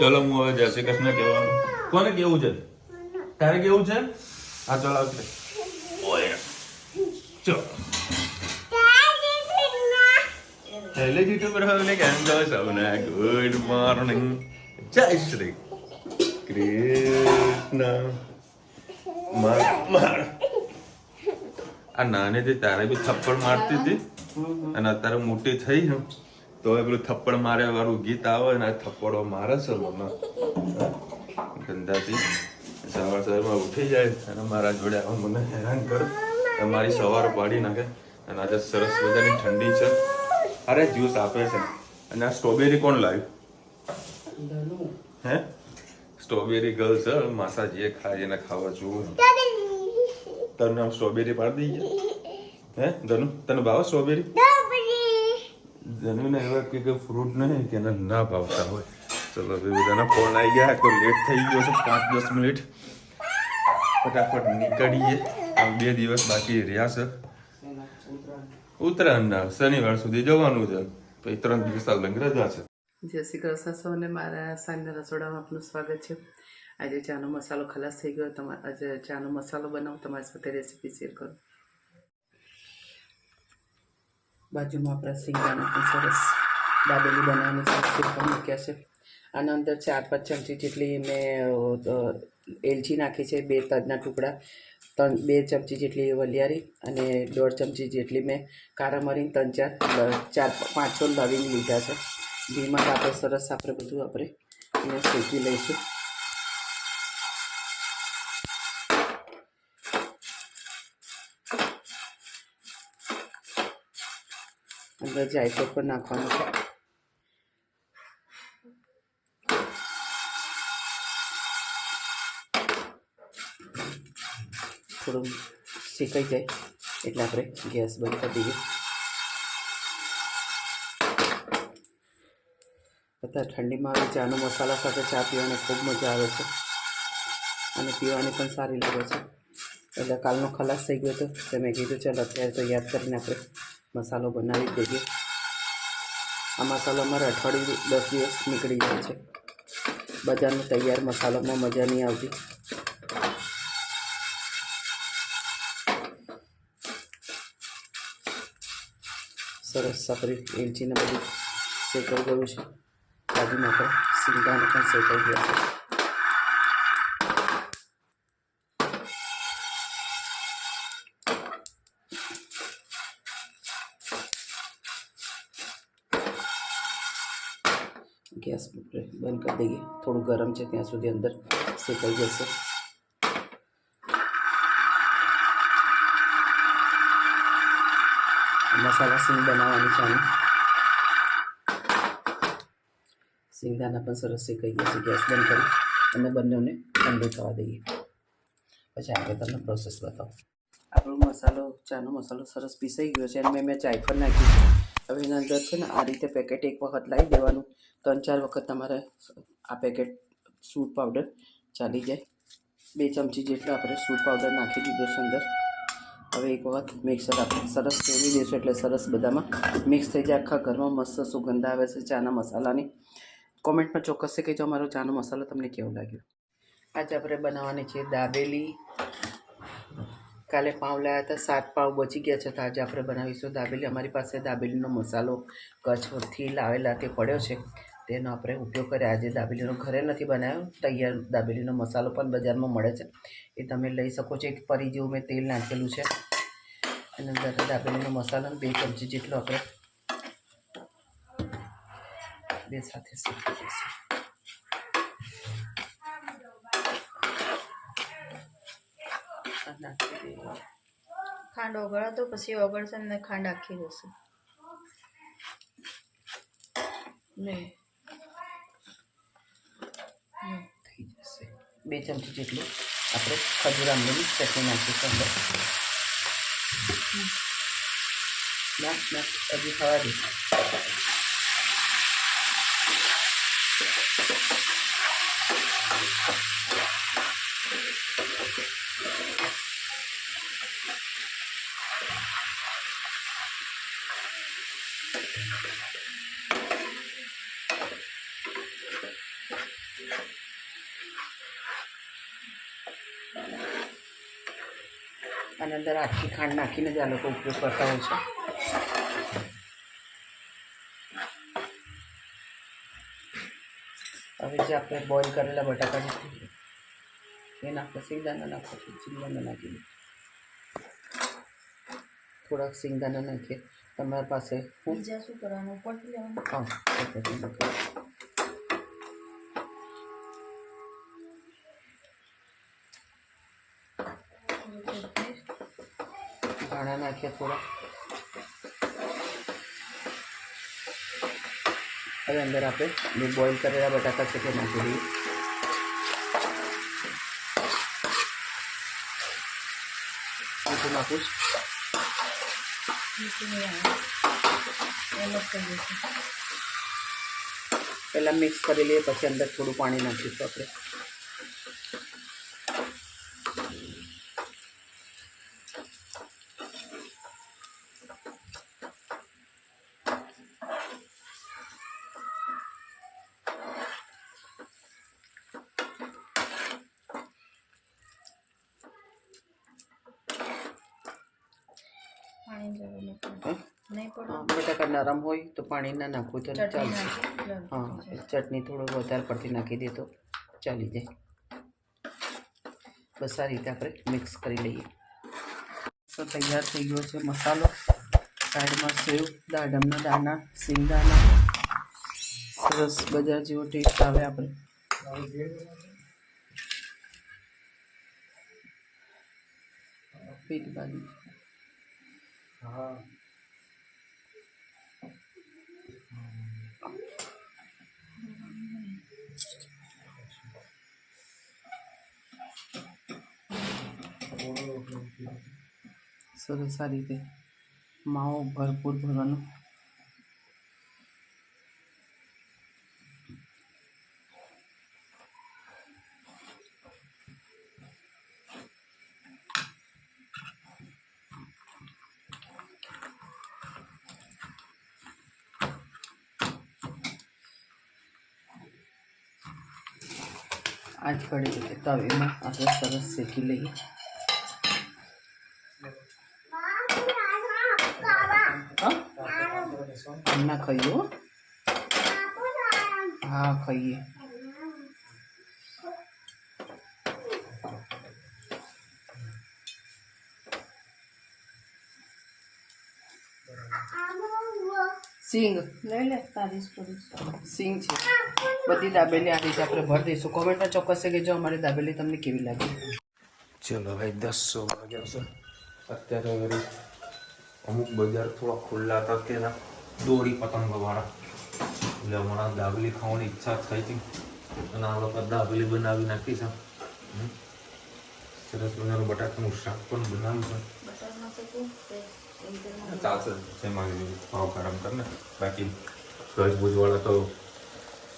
ચલો હું હવે જય શ્રી કૃષ્ણ કહેવાનું. કોને કેવું છે? તારે કેવું છે? હા ચલો આવશે. ઓય ચલો હેલો યુટ્યુબર હવે કેમ છો સૌને? Good morning. જય શ્રી કૃષ્ણ. આ નાનેથી તારે બી થપ્પડ મારતી હતી અને અત્યારે મોટી થઈ ને તો એ પેલું થપ્પડ મારે વાળું ગીત આવે ને આ થપ્પડો મારે છે મને ગંદાથી. સવાર સવારમાં ઉઠી જાય અને મારા જોડે આવે મને હેરાન કરે. મારી સવાર પાડી નાખે. અને આજે સરસ મજાની ઠંડી છે. અરે જ્યુસ આપે છે. અને આ સ્ટ્રોબેરી કોણ લાવ્યું? હે સ્ટ્રોબેરી ગર્લ છે માસાજીએ ખાઈ એને ખાવા જોવું. તને આમ સ્ટ્રોબેરી પાડી દઈએ? હે ધનુ તને ભાવે સ્ટ્રોબેરી? ધનુને એવા કે ફ્રૂટ નહીં કે એને ના ભાવતા હોય. ચલો બધાના ફોન આવી ગયા તો લેટ થઈ ગયો છે 5-10 મિનિટ. ફટાફટ નીકળીએ. 2 દિવસ બાકી રહ્યા છે ઉત્તરાયણના. શનિવાર સુધી જવાનું છે પછી 3 દિવસ લંગ રજા છે. જય શ્રી કૃષ્ણ સૌને મારા સાંજના રસોડામાં આપનું સ્વાગત છે. આજે ચાનો મસાલો ખલાસ થઈ ગયો. આજે ચાનો મસાલો બનાવું તમારી સાથે રેસીપી શેર કરું. બાજુમાં આપણા સિંગાના પણ સરસ દાબેલી બનાવવાની શીખવા મૂક્યા છે. આના અંદર 4-5 ચમચી જેટલી મેં એલચી નાખી છે, 2 તજના ટુકડા, 2 ચમચી જેટલી વલિયારી અને 1.5 ચમચી જેટલી મેં કાળા મરી, 4-5 લવિંગ લીધા છે. ઘીમાં આપણે સરસ આપણે બધું આપણે એને શેકી લઈશું. અંદર જાયફળ પણ નાખવાનું છે. થોડું શેકાઈ જાય એટલે આપણે ગેસ બંધ કરી દઈએ. અત્યારે ઠંડીમાં આવી ચાનો મસાલા સાથે ચા પીવાની ખૂબ મજા આવે છે અને પીવાની પણ સારી લાગે છે. એટલે કાલનો ખલાસ થઈ ગયો હતો તો મેં કીધું ચાલો અત્યારે તો યાદ કરીને આપણે મસાલો બનાવી દઈએ. આ મસાલો અમારે અઠવાડિયું 10 દિવસ નીકળી જાય છે. બજારનો તૈયાર મસાલામાં મજા નહીં આવતી. સરસ સાપરી એલચીને બધું શેકાઈ ગયું છે. બાજુમાં આપણે સિંગાને પણ શેકાઈ ગયા છે. ગેસ બંધ કરી દઈએ. થોડું ગરમ છે ત્યાં સુધી અંદર શેકાઈ જશે. મસાલા સિંગ બનાવવાની છે. સિંગદાણા પણ સરસ શેકાઈ ગયા છે. ગેસ બંધ કરી અને બંનેને ઠંડુ થવા દઈએ. પછી આપણે તમને પ્રોસેસ બતાવો. આપણો મસાલો ચાનો મસાલો સરસ પીસાઈ ગયો છે અને મેં જાયફળ નાખી છે. હવે એના અંદર છે ને આ રીતે પેકેટ એક વખત લાવી દેવાનું. 3-4 વખત તમારે આ પેકેટ સૂટ પાવડર ચાલી જાય. 2 ચમચી જેટલો આપણે સૂટ પાવડર નાખી દીધો છે અંદર. હવે એક વખત મિક્સર આપણે સરસ ફેરવી દઈશું એટલે સરસ બધામાં મિક્સ થઈ જાય. આખા ઘરમાં મસ્ત સુગંધ આવે છે ચાના મસાલાની. કોમેન્ટમાં ચોક્કસ કહેજો અમારો ચાનો મસાલો તમને કેવો લાગ્યો. આજે આપણે બનાવવાની છે દાબેલી. કાલે પાઉં લાવ્યા હતા, 7 પાઉં બચી ગયા છે તો આજે આપણે બનાવીશું દાબેલી. અમારી પાસે દાબેલીનો મસાલો કચ્છથી લાવેલા તે પડ્યો છે, તેનો આપણે ઉપયોગ કરીએ. આજે દાબેલીનો ઘરે નથી બનાવ્યો, તૈયાર દાબેલીનો મસાલો પણ બજારમાં મળે છે, એ તમે લઈ શકો છો. 1 પરી જેવું મેં તેલ નાખેલું છે અને અંદર દાબેલીનો મસાલો 2 ચમચી જેટલો આપણે 2 સાથે શેકી દઈશું. ખાંડ ઓગળો તો પછી ઓગળશે ને ખાંડ આખી જશે. નહીં થઈ જશે. 2 ચમચી જેટલું આપણે ખજૂર આંબલીની ચટણી નાખીશું અંદર. નાખ હજી ખાવા દઈશું. આની અંદર આખી ખાંડ નાખીને જ આ લોકો ઉપયોગ કરતા હોય છે. હવે જે આપણે બોઇલ કરેલા બટાકાની એ નાખો, સિંગદાણા નાખો, સિંગદાણા નાખી દો. થોડાક સિંગદાણા નાખીએ. તમારી પાસે બીજા શું કરવાનું? ઉપરથી લેવાનું. હા ધાણા નાખીએ થોડા. હવે અંદર આપણે જે બોઇલ કરેલા બટાકા છે તે નાખી દઈએ. મીઠું નાખું છું. મીઠું નહીં આવે. એમ જ થઈ જશે. પહેલાં મિક્સ કરી લઈએ, પછી અંદર થોડું પાણી નાખીશું આપણે. પાણી જરૂર નહીં પડે. નહીં પડે. બટાકા નરમ હોય તો પાણી ના નાખવું તો ચટણી ચાલશે. નાખી. હા, ચટણી થોડું વધારે પડતી નાખી દે તો ચાલી જાય. બસ આ રીતે આપણે મિક્સ કરી લઈએ. તો તૈયાર થઈ ગયો છે મસાલો. સાઈડમાં સેવ, દાડમના દાણા, સિંગદાણા, સરસ બજાર જેવો ટેસ્ટ આવે આપણે. પેલી બાજુ સરસ આ રીતે માવો ભરપૂર ભરવાનો. આ જ કઢી રીતે તવીમાં આપણે સરસ શેકી લઈએ. ના ખાઈએ હો. હા ખાઈએ. સિંગ લઈ લે તારી સ્ટોરી. સિંગ છે. બધી દાબેલી આ રીતે આપણે ભરી દઈશું. કોમેન્ટમાં ચોક્કસ છે કે જો અમારી દાબેલી તમને કેવી લાગી. ચલો ભાઈ 10 વાગ્યા છે અત્યારે. વળી અમુક બજાર થોડા ખુલ્લા હતા તેના દોરી પતંગવાળા, એટલે હમણાં દાબેલી ખાવાની ઈચ્છા થઈ હતી અને આ વખત દાબેલી બનાવી નાખી છે. સરસ મજાનું બટાકાનું શાક પણ બનાવ્યું છે. બટરમાં તો શું છે? ચાલશે એમાં ભાવ ગરમ કરીને. બાકી ગજબૂજવાળા તો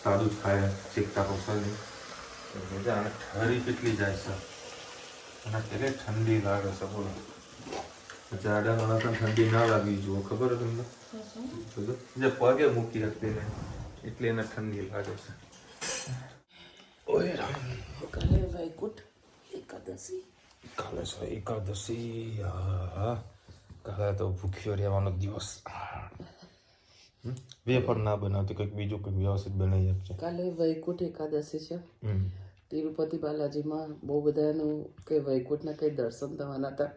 સાદું જ ખાય, શીખતા પૈસા નહીં. મજા અને ઠરી કેટલી જાય છે અને કેટલી ઠંડી લાગે છે. બોલો જાડા માણસ ઠંડી ના લાગવી જુઓ, ખબર છે તમને? જે પગે મૂકી શકતી ને એટલે એને ઠંડી લાગે છે. ઓય રામ, કાલે વૈકુંઠ એકાદશી. કાલે છે એકાદશી. હા, કાલે તો ભૂખ્યો રહેવાનો દિવસ. વેફર ના બનાવતી કંઈક બીજું કંઈક વ્યવસ્થિત બનાવી આપશે. કાલે વૈકુંઠ એકાદશી છે. હમ. તિરુપતિ બાલાજીમાં બહુ બધાનું કે વૈકુંઠના કંઈ દર્શન થવાના હતા.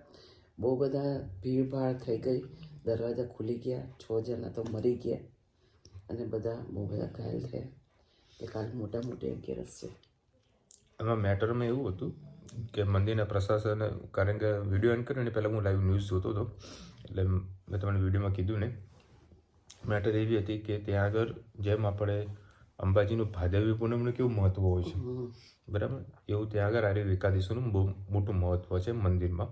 બહુ બધા ભીડભાડ થઈ ગઈ. દરવાજા ખુલી ગયા. 6 જણા તો મરી ગયા અને બધા બહુ બધા ઘાયલ થયા. કે કાલે મોટા મોટી અગિયારસ છે. એમાં મેટરમાં એવું હતું કે મંદિરના પ્રશાસને, કારણ કે વિડીયો એન્ડ કર્યો ને પહેલાં હું લાઈવ ન્યૂઝ જોતો હતો, એટલે મેં તમને વિડીયોમાં કીધું ને, મેટર એવી હતી કે ત્યાં આગળ જેમ આપણે અંબાજીનું ભાદરવી પૂનમનું કેવું મહત્વ હોય છે, બરાબર, એવું ત્યાં આગળ આર્ય એકાદશીનું બહુ મોટું મહત્વ છે મંદિરમાં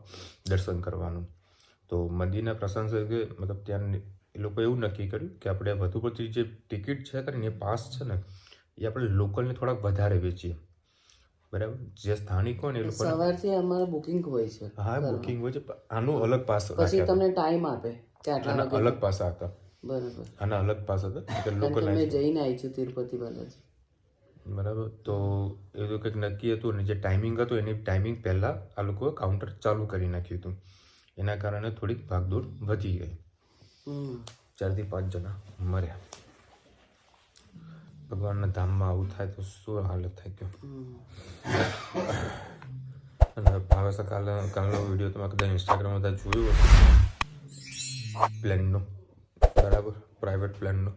દર્શન કરવાનું. તો મંદિરના પ્રશાસકે મતલબ ત્યાં એ લોકો એવું નક્કી કર્યું કે આપણે વધુ પડતી જે ટિકિટ છે કરીને એ પાસ છે ને એ આપણે લોકલને થોડાક વધારે વેચીએ, બરાબર. જે સ્થાનિક હોય ને એ લોકો સવારથી અમારે બુકિંગ હોય છે. હા, બુકિંગ હોય છે. આનું અલગ પાસ, પછી તમને ટાઈમ આપે કે આટલા વાગે. અલગ પાસા હતા. બરાબર. આના અલગ પાસ હતા એટલે લોકલ મેં જઈને આવી છું તિરુપતિ બાલાજી. બરાબર. તો એ તો કંઈક નક્કી હતું ને જે ટાઈમિંગ હતો એની ટાઈમિંગ પહેલાં આ લોકોએ કાઉન્ટર ચાલુ કરી નાખ્યું હતું. એના કારણે થોડીક ભાગદોડ વધી ગઈ. 4 થી 5 જણા મર્યા. ભગવાનના ધામમાં આવું થાય તો શું હાલત થાય ગયો. અને ભાવેશ કાલનો વિડીયો તમે કદાચ ઇન્સ્ટાગ્રામમાં બધા જોયું હશે પ્લેનનો, બરાબર, પ્રાઇવેટ પ્લેનનો.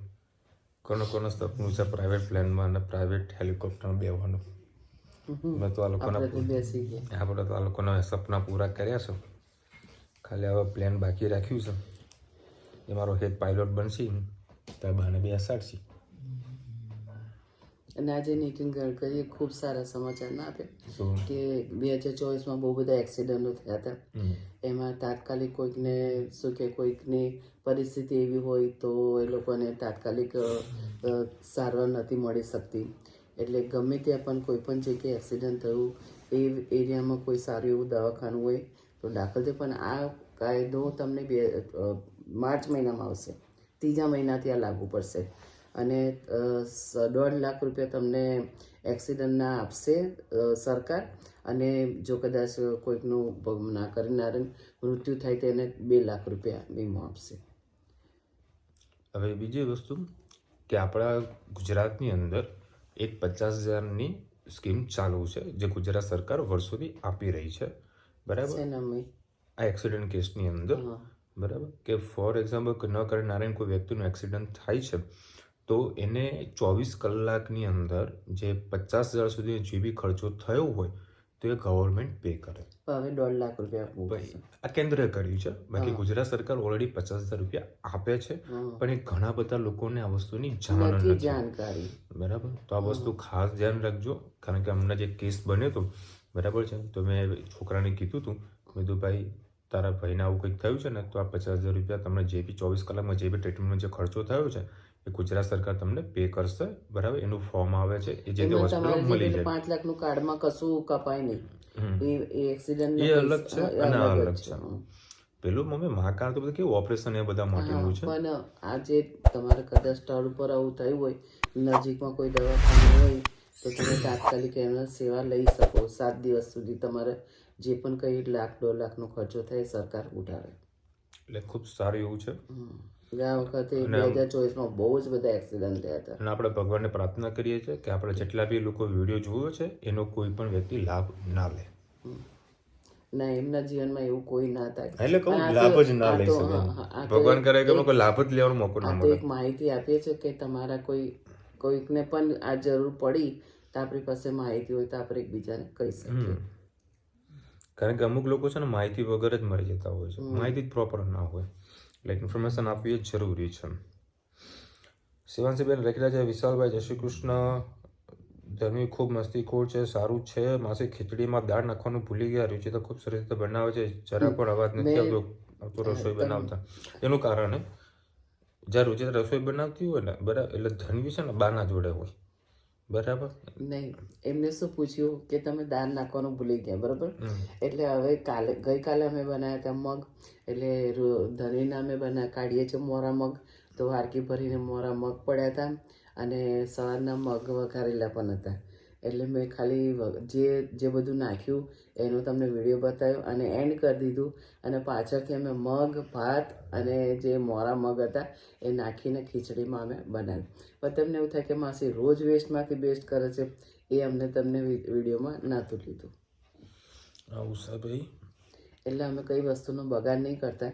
કોનો સપનું છે પ્રાઇવેટ પ્લેનમાં અને પ્રાઇવેટ હેલિકોપ્ટરમાં બેવાનું. મેં તો આ લોકોના આપણે તો આ લોકોના સપના પૂરા કર્યા છે. ખાલી હવે પ્લેન બાકી રાખ્યું છે. એ મારો હેડ પાયલોટ બનશે ત્યાં બાને બેસાડશે. અને આજે નીતિન ગડકરીએ ખૂબ સારા સમાચાર ના આપ્યા કે 2024માં બહુ બધા એક્સિડન્ટો થયા હતા. એમાં તાત્કાલિક કોઈકને શું કે કોઈકની પરિસ્થિતિ એવી હોય તો એ લોકોને તાત્કાલિક સારવાર નથી મળી શકતી. એટલે ગમે ત્યાં પણ કોઈ પણ જગ્યાએ એક્સિડન્ટ થયું એ એરિયામાં કોઈ સારું એવું દવાખાનું હોય તો દાખલ થાય. પણ આ કાયદો તમને માર્ચ મહિનામાં આવશે, 3જા મહિનાથી આ લાગુ પડશે. અને 1.5 લાખ રૂપિયા તમને એક્સિડન્ટના આપશે સરકાર. અને જો કદાચ કોઈકનું ના કરનાર મૃત્યુ થાય તો એને 2 લાખ રૂપિયા વીમો આપશે. હવે બીજી વસ્તુ કે આપણા ગુજરાતની અંદર એક 50,000ની સ્કીમ ચાલુ છે જે ગુજરાત સરકાર વર્ષોથી આપી રહી છે, બરાબર, આ એક્સિડન્ટ કેસની અંદર, બરાબર. કે ફોર એક્ઝામ્પલ ન કરનારાયણ કોઈ વ્યક્તિનું એક્સિડન્ટ થાય છે તો એને 24 કલાકની અંદર જે 50,000 સુધી જે બી ખર્ચો થયો હોય તો એ ગવર્મેન્ટ પે કરે. હવે 1.5 લાખ રૂપિયા આ કેન્દ્રએ કર્યું છે. બાકી ગુજરાત સરકાર ઓલરેડી 50,000 રૂપિયા આપે છે, પણ એ ઘણા બધા લોકોને આ વસ્તુની જાણ નથી, જાણકારી, બરાબર. તો આ વસ્તુ ખાસ ધ્યાન રાખજો. કારણ કે હમણાં જે કેસ બન્યો હતો, બરાબર છે, તો મેં છોકરાને કીધું હતું, મેં કીધું ભાઈ તારા ભાઈને આવું કંઈક થયું છે ને તો આ 50,000 રૂપિયા તમને જે બી 24 કલાકમાં જે બી ટ્રીટમેન્ટમાં જે ખર્ચો થયો છે એ ગુજરાત સરકાર તમને પે કરશે, બરાબર. એનું ફોર્મ આવે છે, એ જે હોસ્પિટલ મળી જાય. 5 લાખનું કાર્ડમાં કશું કપાય નહીં. એ એક્સિડન્ટ એ અલગ છે અને આ અલગ છે. પેલું મમ્મી મા કાર્ડ તો બધું કેવું ઓપરેશન એ બધા માટેનું છે. પણ આજે તમારે કદાચ સ્થળ ઉપર આવું થયું હોય, નજીકમાં કોઈ દવાખાનું હોય તો તમે તાત્કાલિક એમની સેવા લઈ શકો. 7 દિવસ સુધી તમારે જે પણ કંઈ 1 લાખ 1.5 લાખનો ખર્ચો થાય સરકાર ઉઠાવે. એટલે ખૂબ સારું એવું છે. ગયા વખતે 2024માં બહુ જ બધા એક્સિડન્ટ થયા હતા. અને આપણે ભગવાનને પ્રાર્થના કરીએ છીએ કે આપણે જેટલા બી લોકો વિડીયો જોયો છે એનો કોઈ પણ વ્યક્તિ લાભ ના લે. ના, એમના જીવનમાં એવું કોઈ ના થાય. એટલે કહું લાભ જ ના લઈ શકે. ભગવાન કરે કે કોઈ લાભ જ લેવાનો મોકો ના મળે. એક માહિતી આપીએ છે કે તમારા કોઈકને પણ આ જરૂર પડી તો આપણી પાસે માહિતી હોય તો આપણે એકબીજાને કહી શકીએ. કારણ કે અમુક લોકો છે ને માહિતી વગર જ મરી જતા હોય છે. માહિતી જ પ્રોપર ના હોય, એટલે ઇન્ફોર્મેશન આપવી જ જરૂરી છે. શિવાંશીબેન લખી રહ્યા છે, વિશાલભાઈ જય શ્રી કૃષ્ણ. ધર્મી ખૂબ મસ્તીખોર છે, સારું છે. માસી ખીચડીમાં દાળ નાખવાનું ભૂલી ગયા. રુચિ તો ખૂબ સરસ રીતે બનાવે છે, જરા પણ અવાજ નથી આવતો રસોઈ બનાવતા. એનું કારણ જ્યારે રુચિ રસોઈ બનાવતી હોય ને, બરાબર, એટલે ધનવી છે ને બાના જોડે હોય, બરાબર. નહીં, એમને શું પૂછ્યું કે તમે દાળ નાખવાનું ભૂલી ગયા, બરાબર. એટલે હવે ગઈકાલે અમે બનાવ્યા હતા મગ. એટલે ધનીના અમે કાઢીએ છીએ મોરા મગ, તો વાડકી ભરીને મોરા મગ પડ્યા હતા અને સવારના મગ વઘારેલા પણ હતા. એટલે મેં ખાલી જે બધું નાખ્યું એનો તમને વિડીયો બતાવ્યો અને એન્ડ કરી દીધું. અને પાછળથી અમે મગ, ભાત અને જે મોરા મગ હતા એ નાખીને ખીચડીમાં અમે બનાવ્યું. પણ તમને એવું થાય કે માસી રોજ વેસ્ટમાંથી બેસ્ટ કરે છે, એ અમને તમને વિડીયોમાં નહોતું લીધું. ભાઈ, એટલે અમે કઈ વસ્તુનો બગાડ નહીં કરતા,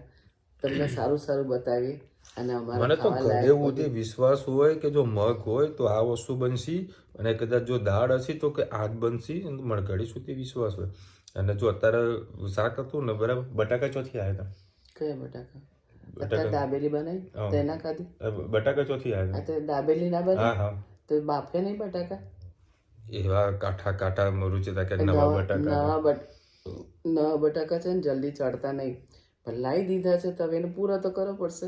તમને સારું સારું બતાવીએ. અને મને તો ઘરે સુધી વિશ્વાસ હોય કે જો મગ હોય તો આ વસ્તુ બનશે, અને કદાચ જો દાળ હશે તો કે આ જ બનશે. મને ઘડી સુધી વિશ્વાસ હોય. અને જો અત્યારે શાક હતું ને, બરાબર, બટાકા ચોથી આવ્યા હતા. કયા બટાકા? અત્યારે દાબેલી બનાવી તેના ખાધી. બટાકા ચોથી આવ્યા હતા. દાબેલી ના બની? હા. તો બાફે નહીં બટાકા? એવા કાઠા રુચિતા કે નવા બટાકા છે ને જલ્દી ચડતા નહીં. પણ લાવી દીધા છે તો એને પૂરા તો કરવો પડશે.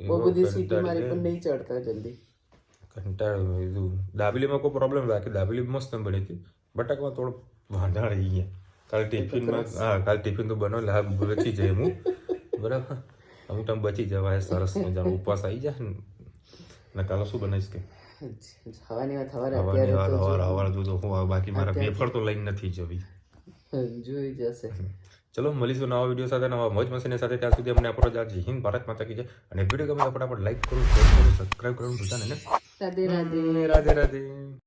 બહુ બધી સીટી મારી પણ નહીં ચડતા જલ્દી. કંટાળ્યું. દાબેલીમાં કોઈ પ્રોબ્લેમ રાખે, દાબેલી મસ્ત બની હતી. બટાકામાં થોડું વાંધા રહી ગયા. કાલે ટિફિન તો બનાવ બચી જાય હું, બરાબર. અમુક ટાઈમ બચી જવાય, સરસ મજાનો ઉપવાસ આવી જાય ને. કાલે શું બનાવીશ કે હવાની હવાર દૂધ હું બાકી મારા પેપર તો લઈને નથી જવી. જોઈ જશે. ચલો મળીશું નવા વિડીયો સાથે, નવા મોજ મસ્તીની સાથે. ત્યાં સુધી અમને આપણો જય હિન્દ, ભારત માતા કી જય. અને વિડીયો ગમે તો ફટાફટ લાઈક કરો, શેર કરો, સબસ્ક્રાઈબ કરવાનું ભૂલતા નહીં ને. રાધે રાધે. રાધે રાધે.